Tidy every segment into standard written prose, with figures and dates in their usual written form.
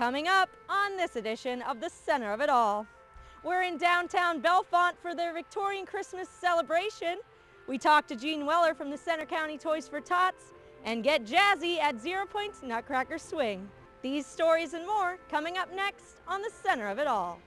Coming up on this edition of The Center of It All. We're in downtown Bellefonte for their Victorian Christmas celebration. We talk to Gene Weller from the Center County Toys for Tots and get jazzy at Zero-points Nutcracker Swing. These stories and more coming up next on The Center of It All.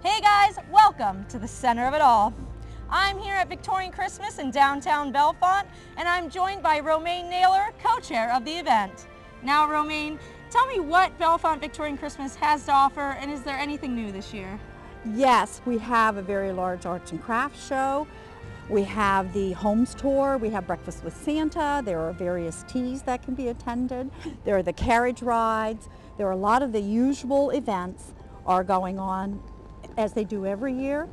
Hey guys, welcome to the Center of It All. I'm here at Victorian Christmas in downtown Bellefonte, and I'm joined by Romaine Naylor, co-chair of the event. Now Romaine, tell me what Bellefonte Victorian Christmas has to offer, and is there anything new this year? Yes, we have a very large arts and crafts show. We have the homes tour, we have breakfast with Santa, there are various teas that can be attended, there are the carriage rides, there are a lot of the usual events are going on as they do every year.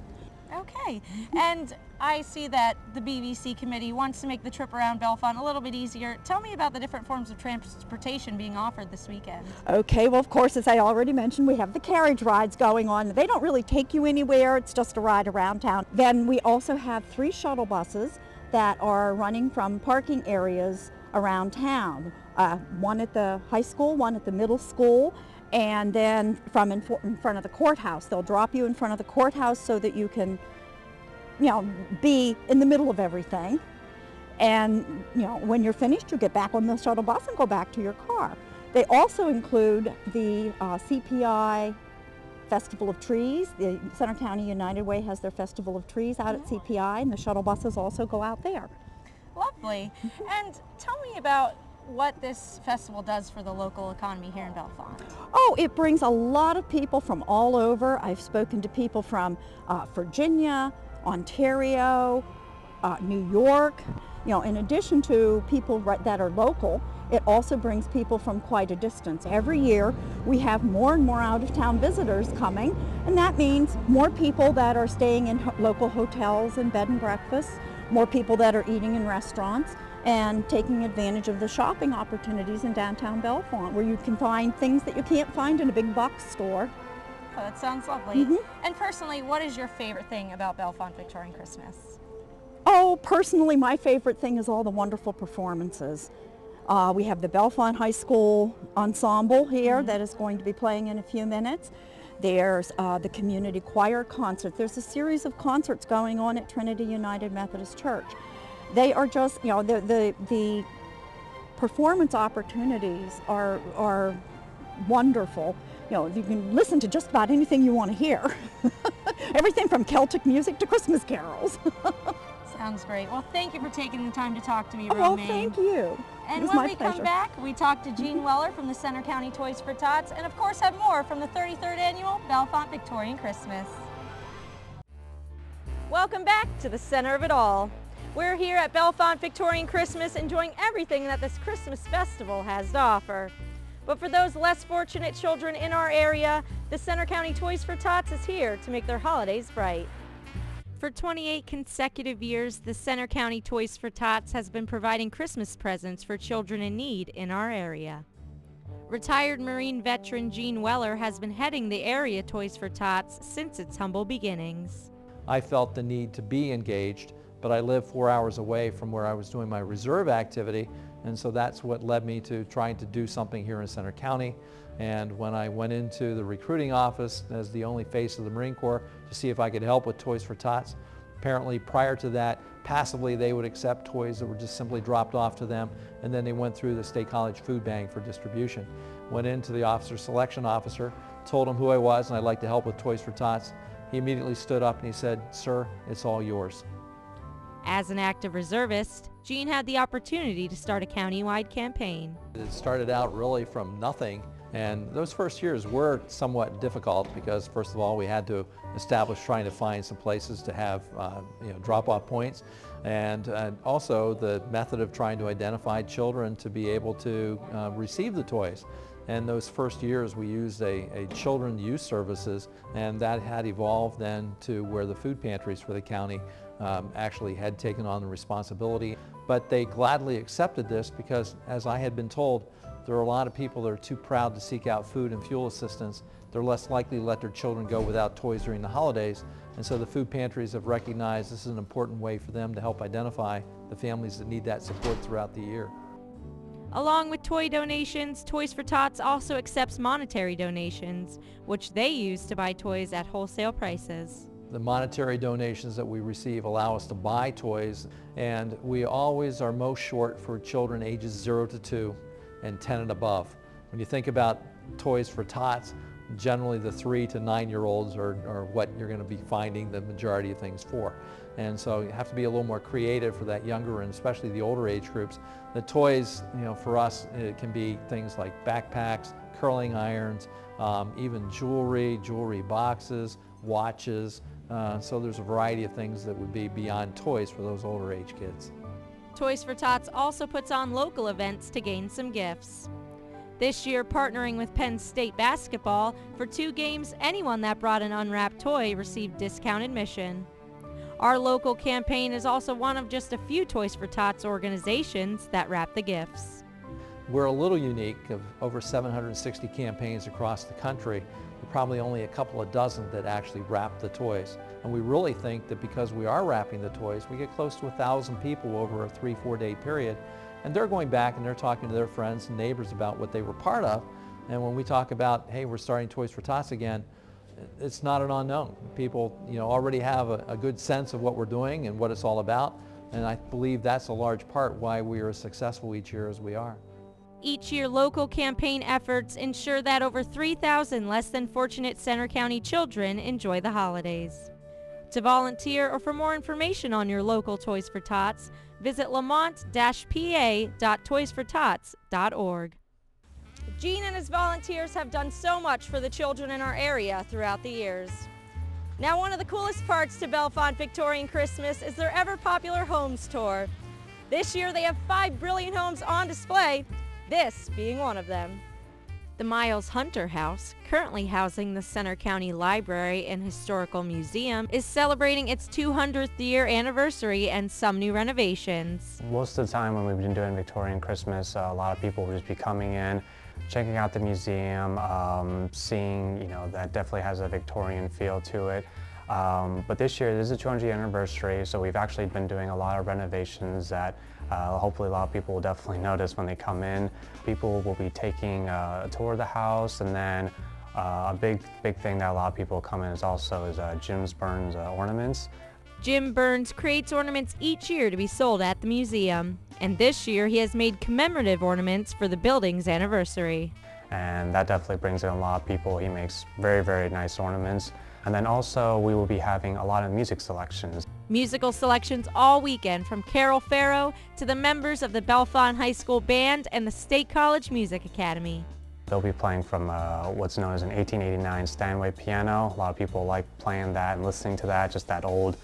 Okay, and I see that the BBC committee wants to make the trip around Bellefonte a little bit easier. Tell me about the different forms of transportation being offered this weekend. Okay, well of course, as I already mentioned, we have the carriage rides going on. They don't really take you anywhere, it's just a ride around town. Then we also have 3 shuttle buses that are running from parking areas around town. One at the high school, one at the middle school, and then from in front of the courthouse. They'll drop you in front of the courthouse so that you can, be in the middle of everything. And, when you're finished, you get back on the shuttle bus and go back to your car. They also include the CPI Festival of Trees. The Center County United Way has their Festival of Trees out at CPI, and the shuttle buses also go out there. Lovely. And tell me about what this festival does for the local economy here in Bellefonte. Oh, it brings a lot of people from all over. I've spoken to people from Virginia, Ontario, New York. In addition to people that are local, it also brings people from quite a distance. Every year we have more and more out-of-town visitors coming, and that means more people that are staying in local hotels and bed and breakfasts, more people that are eating in restaurants, and taking advantage of the shopping opportunities in downtown Bellefonte, where you can find things that you can't find in a big box store. Oh, that sounds lovely. And personally, what is your favorite thing about Bellefonte Victorian Christmas? Oh, personally, my favorite thing is all the wonderful performances. We have the Bellefonte High School Ensemble here that is going to be playing in a few minutes. There's the community choir concert. There's a series of concerts going on at Trinity United Methodist Church. They are just, the performance opportunities are wonderful. You can listen to just about anything you want to hear. Everything from Celtic music to Christmas carols. Sounds great. Well, thank you for taking the time to talk to me, Romaine. Oh, thank you. And when we come back, we talk to Gene Weller from the Center County Toys for Tots, and of course have more from the 33rd Annual Bellefonte Victorian Christmas. Welcome back to the Center of It All. We're here at Bellefonte Victorian Christmas enjoying everything that this Christmas festival has to offer. But for those less fortunate children in our area, the Center County Toys for Tots is here to make their holidays bright. For 28 consecutive years, the Center County Toys for Tots has been providing Christmas presents for children in need in our area. Retired Marine veteran Gene Weller has been heading the area Toys for Tots since its humble beginnings. I felt the need to be engaged, but I live 4 hours away from where I was doing my reserve activity, and so that's what led me to trying to do something here in Center County. And when I went into the recruiting office as the only face of the Marine Corps to see if I could help with Toys for Tots, apparently prior to that, passively they would accept toys that were just simply dropped off to them, and then they went through the State College Food Bank for distribution. Went into the officer selection officer, told him who I was and I'd like to help with Toys for Tots. He immediately stood up and he said, "Sir, it's all yours." As an active reservist, Gene had the opportunity to start a county-wide campaign. It started out really from nothing, and those first years were somewhat difficult because first of all we had to establish trying to find some places to have drop-off points, and also the method of trying to identify children to be able to receive the toys. And those first years we used a children youth services, and that had evolved then to where the food pantries for the county actually had taken on the responsibility. But they gladly accepted this because, as I had been told, There are a lot of people that are too proud to seek out food and fuel assistance. They're less likely to let their children go without toys during the holidays. And so the food pantries have recognized this is an important way for them to help identify the families that need that support throughout the year. Along with toy donations, Toys for Tots also accepts monetary donations, which they use to buy toys at wholesale prices. The monetary donations that we receive allow us to buy toys, and we always are most short for children ages 0 to 2 and 10 and above. When you think about Toys for Tots, generally the 3 to 9-year-olds are what you're going to be finding the majority of things for. And so you have to be a little more creative for that younger and especially the older age groups. The toys, for us, it can be things like backpacks, curling irons, even jewelry boxes, watches. So there's a variety of things that would be beyond toys for those older age kids. Toys for Tots also puts on local events to gain some gifts. This year, partnering with Penn State basketball, for 2 games, anyone that brought an unwrapped toy received discount admission. Our local campaign is also one of just a few Toys for Tots organizations that wrap the gifts. We're a little unique. Of over 760 campaigns across the country, there are probably only a couple of dozen that actually wrap the toys. And we really think that because we are wrapping the toys, we get close to 1,000 people over a 3-4 day period. And they're going back and they're talking to their friends and neighbors about what they were part of. And when we talk about, hey, we're starting Toys for Tots again, it's not an unknown. People already have a good sense of what we're doing and what it's all about. And I believe that's a large part why we are as successful each year as we are. Each year, local campaign efforts ensure that over 3,000 less than fortunate Center County children enjoy the holidays. To volunteer or for more information on your local Toys for Tots, visit lamont-pa.toysfortots.org. Gene and his volunteers have done so much for the children in our area throughout the years. Now, one of the coolest parts to Bellefonte Victorian Christmas is their ever-popular Homes Tour. This year, they have 5 brilliant homes on display, this being one of them. The Miles Hunter House, currently housing the Center County Library and Historical Museum, is celebrating its 200th year anniversary and some new renovations. Most of the time when we've been doing Victorian Christmas, a lot of people will just be coming in, checking out the museum, seeing, that definitely has a Victorian feel to it. But this year, this is the 200th anniversary, so we've actually been doing a lot of renovations that hopefully a lot of people will definitely notice when they come in. People will be taking a tour of the house, and then a big thing that a lot of people come in is Jim Burns ornaments. Jim Burns creates ornaments each year to be sold at the museum, and this year he has made commemorative ornaments for the building's anniversary. And that definitely brings in a lot of people. He makes very, very nice ornaments. And then also we will be having a lot of music selections. Musical selections all weekend from Carol Farrow to the members of the Bellefonte High School Band and the State College Music Academy. They'll be playing from what's known as an 1889 Steinway piano. A lot of people like playing that and listening to that, just that old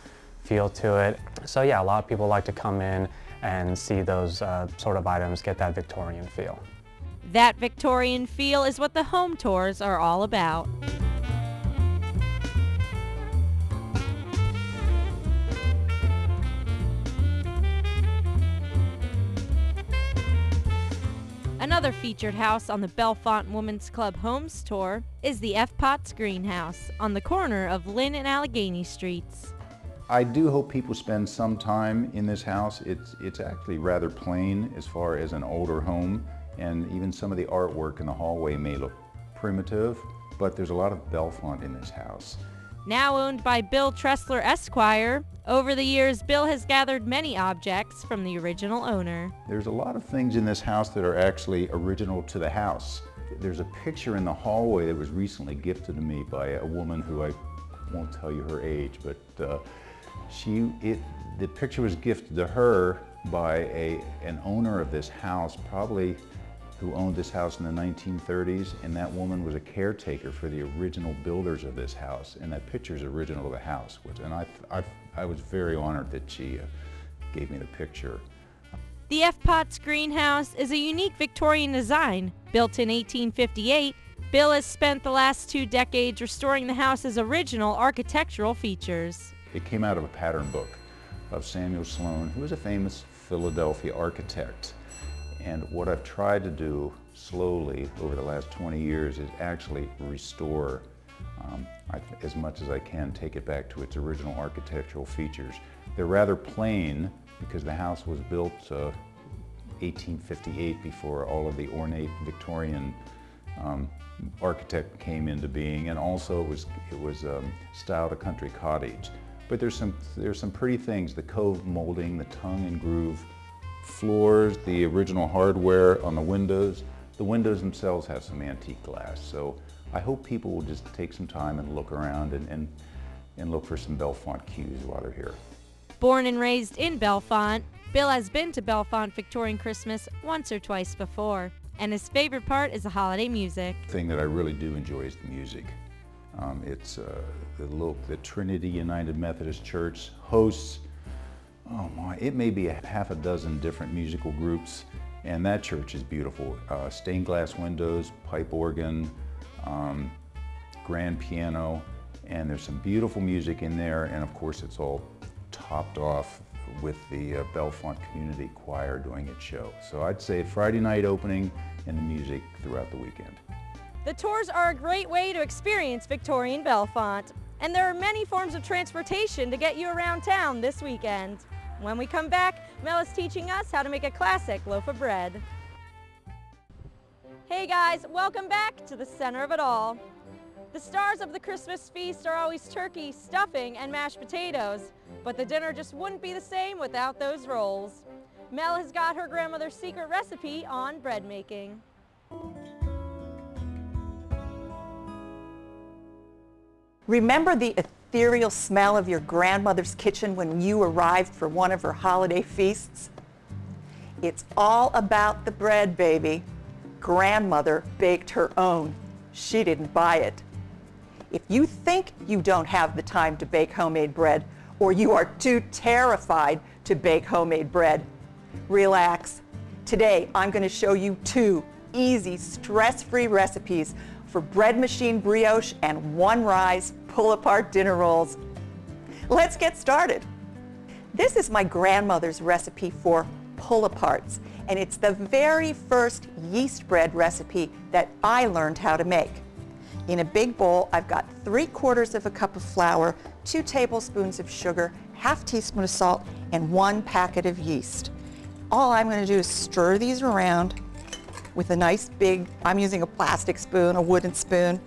feel to it. So yeah, a lot of people like to come in and see those sort of items, get that Victorian feel. That Victorian feel is what the home tours are all about. Another featured house on the Bellefonte Women's Club Homes Tour is the F. Potts Greenhouse on the corner of Lynn and Allegheny Streets. I do hope people spend some time in this house. It's actually rather plain as far as an older home, and even some of the artwork in the hallway may look primitive, but there's a lot of Bellefonte in this house. Now owned by Bill Tressler Esquire, over the years Bill has gathered many objects from the original owner. There's a lot of things in this house that are actually original to the house. There's a picture in the hallway that was recently gifted to me by a woman who I won't tell you her age, but the picture was gifted to her by an owner of this house, probably who owned this house in the 1930s, and that woman was a caretaker for the original builders of this house, and that picture is original to the house. And I was very honored that she gave me the picture. The F. Potts Greenhouse is a unique Victorian design. Built in 1858, Bill has spent the last 2 decades restoring the house's original architectural features. It came out of a pattern book of Samuel Sloan, who was a famous Philadelphia architect. And what I've tried to do slowly over the last 20 years is actually restore, as much as I can, take it back to its original architectural features. They're rather plain because the house was built 1858 before all of the ornate Victorian architect came into being, and also it was styled a country cottage. But there's some pretty things: the cove molding, the tongue and groove floors, the original hardware on the windows. The windows themselves have some antique glass. So I hope people will just take some time and look around and look for some Bellefonte cues while they're here. Born and raised in Bellefonte, Bill has been to Bellefonte Victorian Christmas once or twice before, and his favorite part is the holiday music. The thing that I really do enjoy is the music. It's the Trinity United Methodist Church hosts, oh my, it may be half a dozen different musical groups, and that church is beautiful. Stained glass windows, pipe organ, grand piano, and there's some beautiful music in there, and of course it's all topped off with the Bellefonte Community Choir doing its show. So I'd say Friday night opening and the music throughout the weekend. The tours are a great way to experience Victorian Bellefonte, and there are many forms of transportation to get you around town this weekend. When we come back, Mel is teaching us how to make a classic loaf of bread. Hey guys, welcome back to the center of it all. The stars of the Christmas feast are always turkey, stuffing, and mashed potatoes, but the dinner just wouldn't be the same without those rolls. Mel has got her grandmother's secret recipe on bread making. Remember the ethereal smell of your grandmother's kitchen when you arrived for one of her holiday feasts? It's all about the bread, baby. Grandmother baked her own. She didn't buy it. If you think you don't have the time to bake homemade bread, or you are too terrified to bake homemade bread, relax. Today, I'm going to show you 2 easy, stress-free recipes for bread machine brioche and one-rise pull-apart dinner rolls. Let's get started. This is my grandmother's recipe for pull-aparts, and it's the very first yeast bread recipe that I learned how to make. In a big bowl, I've got 3/4 cup of flour, 2 tablespoons of sugar, ½ teaspoon of salt, and 1 packet of yeast. All I'm going to do is stir these around with a nice big, I'm using a plastic spoon, a wooden spoon.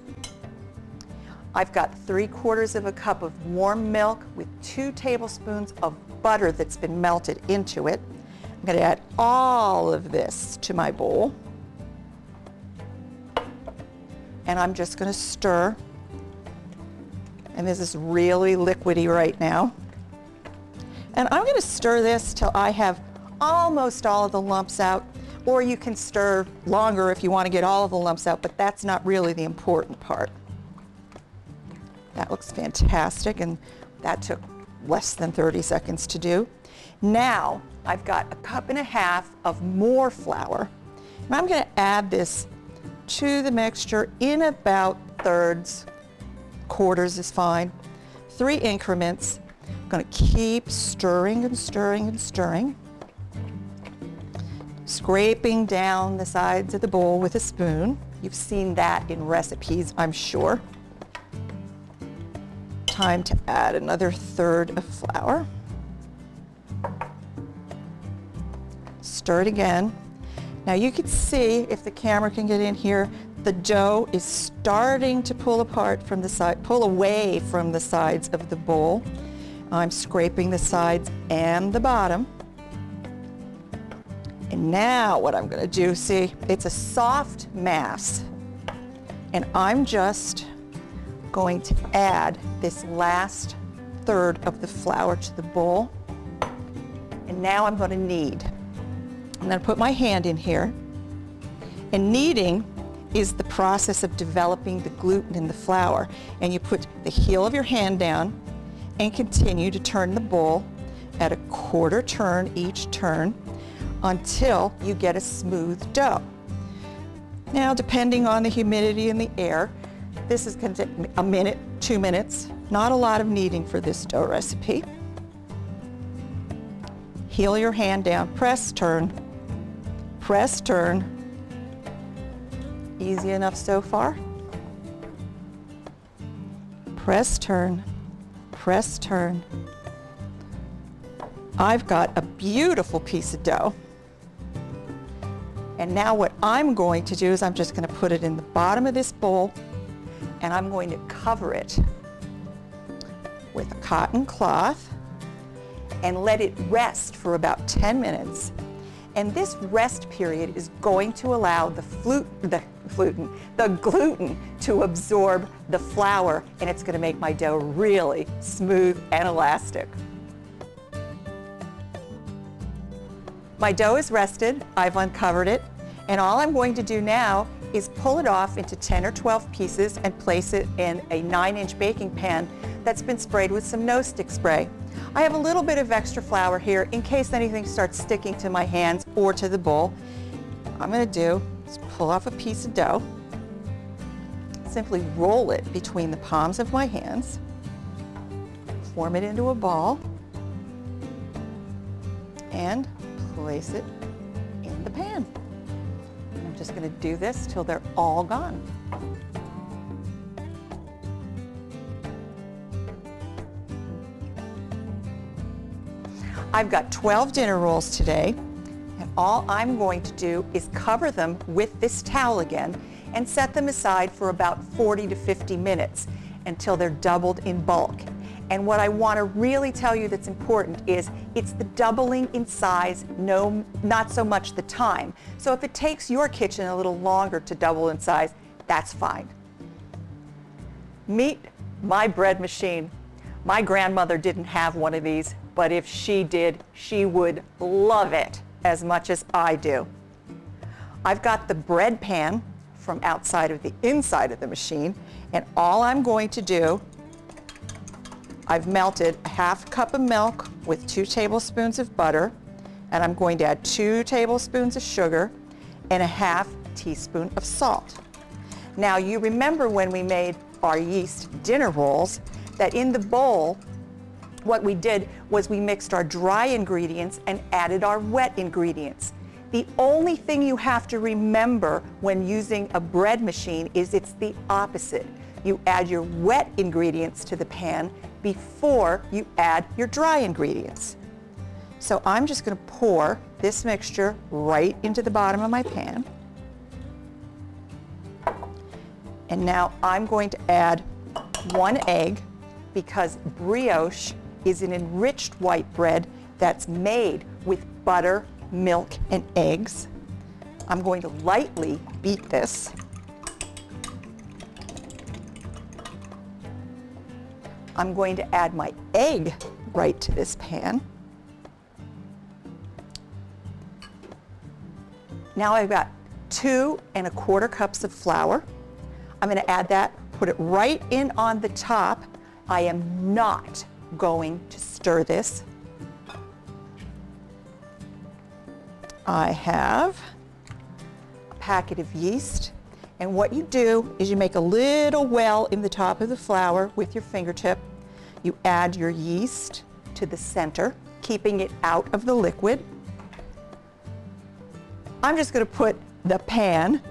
I've got 3/4 cup of warm milk with 2 tablespoons of butter that's been melted into it. I'm going to add all of this to my bowl. And I'm just going to stir. And this is really liquidy right now. And I'm going to stir this till I have almost all of the lumps out, or you can stir longer if you want to get all of the lumps out, but that's not really the important part. That looks fantastic, and that took less than 30 seconds to do. Now, I've got 1.5 cups of more flour, and I'm going to add this to the mixture in about thirds. Quarters is fine. 3 increments. I'm going to keep stirring and stirring and stirring. Scraping down the sides of the bowl with a spoon. You've seen that in recipes, I'm sure. Time to add another 1/3 of flour. Stir it again. Now you can see, if the camera can get in here, the dough is starting to pull apart from the side, pull away from the sides of the bowl. I'm scraping the sides and the bottom. And now what I'm going to do, see, it's a soft mass. And I'm just going to add this last 1/3 of the flour to the bowl. And now I'm going to knead. I'm going to put my hand in here. And kneading is the process of developing the gluten in the flour. And you put the heel of your hand down and continue to turn the bowl at 1/4 turn each turn until you get a smooth dough. Now, depending on the humidity in the air, this is going to take 1 minute, 2 minutes. Not a lot of kneading for this dough recipe. Heel your hand down, press, turn, Easy enough so far. Press, turn, press, turn. I've got a beautiful piece of dough. And now what I'm going to do is I'm just going to put it in the bottom of this bowl, and I'm going to cover it with a cotton cloth and let it rest for about 10 minutes. And this rest period is going to allow the gluten to absorb the flour, and it's going to make my dough really smooth and elastic. My dough is rested, I've uncovered it, and all I'm going to do now is pull it off into 10 or 12 pieces and place it in a 9-inch baking pan that's been sprayed with some no-stick spray. I have a little bit of extra flour here in case anything starts sticking to my hands or to the bowl. What I'm going to do is pull off a piece of dough, simply roll it between the palms of my hands, form it into a ball, and place it in the pan. And I'm just going to do this till they're all gone. I've got 12 dinner rolls today, and all I'm going to do is cover them with this towel again and set them aside for about 40 to 50 minutes until they're doubled in bulk. And what I want to really tell you that's important is it's the doubling in size, not so much the time. So if it takes your kitchen a little longer to double in size, that's fine. Meet my bread machine. My grandmother didn't have one of these, but if she did, she would love it as much as I do. I've got the bread pan from outside of the inside of the machine, and all I'm going to do, I've melted a half cup of milk with 2 tablespoons of butter, and I'm going to add 2 tablespoons of sugar and a half teaspoon of salt. Now you remember when we made our yeast dinner rolls that in the bowl, what we did was we mixed our dry ingredients and added our wet ingredients. The only thing you have to remember when using a bread machine is it's the opposite. You add your wet ingredients to the pan before you add your dry ingredients. So I'm just going to pour this mixture right into the bottom of my pan. And now I'm going to add 1 egg because brioche is an enriched white bread that's made with butter, milk, and eggs. I'm going to lightly beat this. I'm going to add my egg right to this pan. Now I've got 2 1/4 cups of flour. I'm going to add that, put it right in on the top. I am not going to stir this. I have a packet of yeast, and what you do is you make a little well in the top of the flour with your fingertip. You add your yeast to the center, keeping it out of the liquid. I'm just going to put the pan,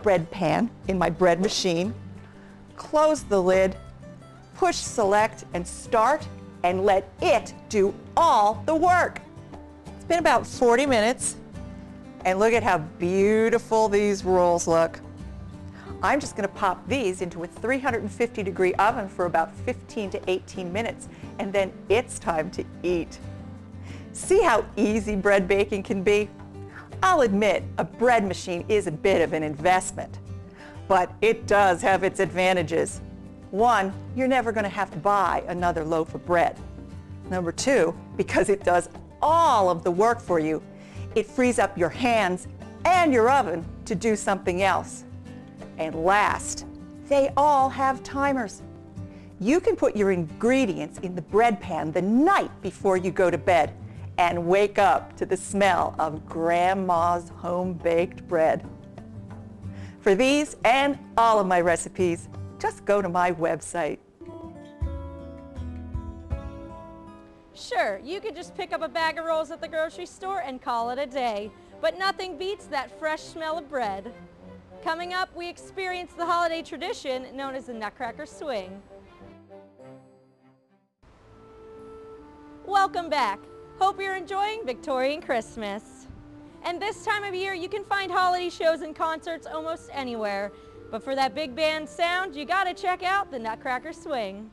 bread pan, in my bread machine, close the lid, push select and start, and let it do all the work. It's been about 40 minutes, and look at how beautiful these rolls look. I'm just going to pop these into a 350-degree oven for about 15 to 18 minutes, and then it's time to eat. See how easy bread baking can be? I'll admit, a bread machine is a bit of an investment, but it does have its advantages. 1, you're never going to have to buy another loaf of bread. Number 2, because it does all of the work for you, it frees up your hands and your oven to do something else. And last, they all have timers. You can put your ingredients in the bread pan the night before you go to bed and wake up to the smell of Grandma's home-baked bread. For these and all of my recipes, just go to my website. Sure, you could just pick up a bag of rolls at the grocery store and call it a day, but nothing beats that fresh smell of bread. Coming up, we experience the holiday tradition known as the Nutcracker Swing. Welcome back. Hope you're enjoying Victorian Christmas. And this time of year, you can find holiday shows and concerts almost anywhere. But for that big band sound, you gotta check out the Nutcracker Swing.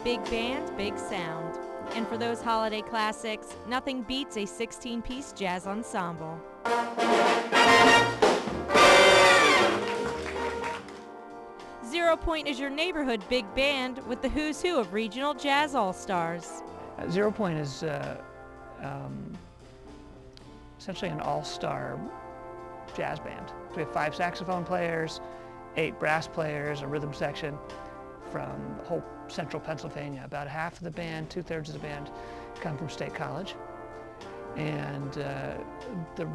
Big band, big sound. And for those holiday classics, nothing beats a 16-piece jazz ensemble. Zero-Point is your neighborhood big band with the who's who of regional jazz all-stars. Zero-Point is essentially an all-star jazz band. We have 5 saxophone players, 8 brass players, a rhythm section from the whole central Pennsylvania. About half of the band, 2/3 of the band, come from State College. And the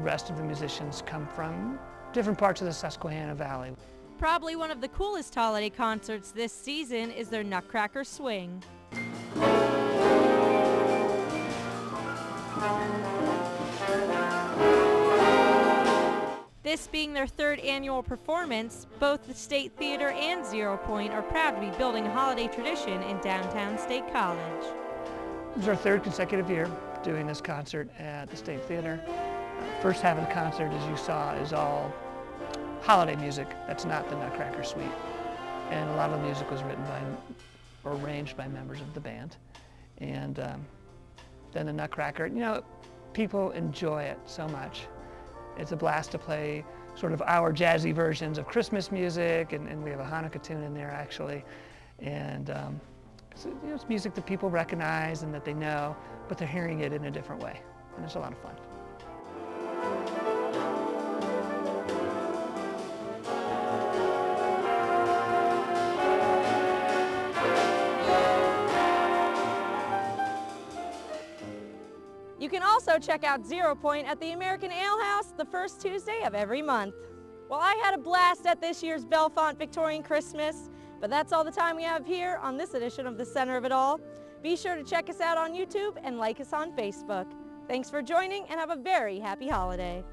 rest of the musicians come from different parts of the Susquehanna Valley. Probably one of the coolest holiday concerts this season is their Nutcracker Swing. This being their 3rd annual performance, both the State Theater and Zero-Point are proud to be building a holiday tradition in downtown State College. This is our 3rd consecutive year doing this concert at the State Theater. First half of the concert, as you saw, is all holiday music. That's not the Nutcracker Suite. And a lot of the music was written by or arranged by members of the band. And then the Nutcracker, you know, people enjoy it so much. It's a blast to play sort of our jazzy versions of Christmas music, and we have a Hanukkah tune in there actually. And it's music that people recognize and that they know, but they're hearing it in a different way. And it's a lot of fun. You can also check out Zero-Point at the American Ale House the first Tuesday of every month. Well, I had a blast at this year's Bellefonte Victorian Christmas, but that's all the time we have here on this edition of The Center of It All. Be sure to check us out on YouTube and like us on Facebook. Thanks for joining and have a very happy holiday.